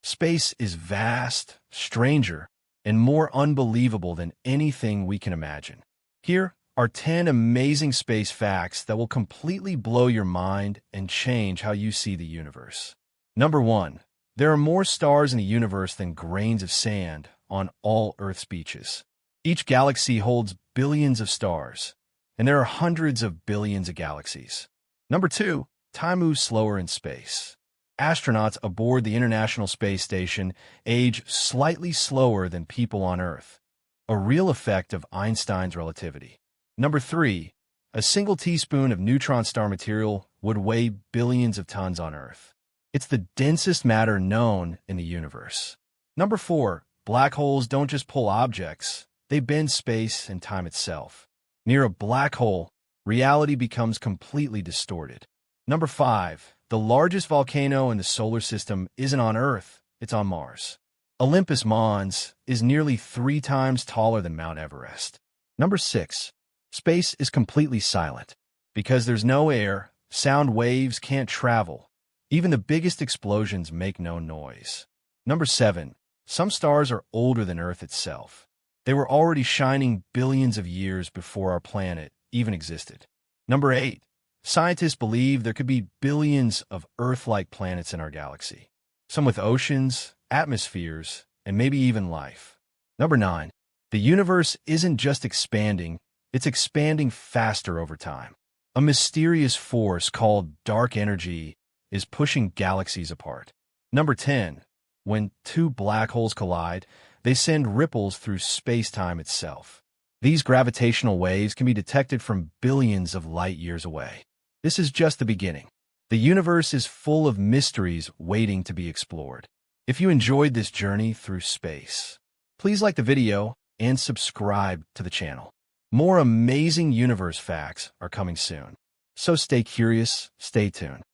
Space is vast, stranger, and more unbelievable than anything we can imagine. Here are 10 amazing space facts that will completely blow your mind and change how you see the universe. Number 1. There are more stars in the universe than grains of sand on all Earth's beaches. Each galaxy holds billions of stars, and there are hundreds of billions of galaxies. Number 2. Time moves slower in space. Astronauts aboard the International Space Station age slightly slower than people on Earth, a real effect of Einstein's relativity. Number 3. A single teaspoon of neutron star material would weigh billions of tons on Earth. It's the densest matter known in the universe. Number 4. Black holes don't just pull objects, they bend space and time itself. Near a black hole, reality becomes completely distorted. Number 5. The largest volcano in the solar system isn't on Earth, it's on Mars. Olympus Mons is nearly 3 times taller than Mount Everest. Number 6. Space is completely silent. Because there's no air, sound waves can't travel. Even the biggest explosions make no noise. Number 7. Some stars are older than Earth itself. They were already shining billions of years before our planet even existed. Number 8. Scientists believe there could be billions of Earth-like planets in our galaxy. Some with oceans, atmospheres, and maybe even life. Number 9. The universe isn't just expanding, it's expanding faster over time. A mysterious force called dark energy is pushing galaxies apart. Number 10. When two black holes collide, they send ripples through space-time itself. These gravitational waves can be detected from billions of light years away. This is just the beginning. The universe is full of mysteries waiting to be explored. If you enjoyed this journey through space, please like the video and subscribe to the channel. More amazing universe facts are coming soon. So stay curious, stay tuned.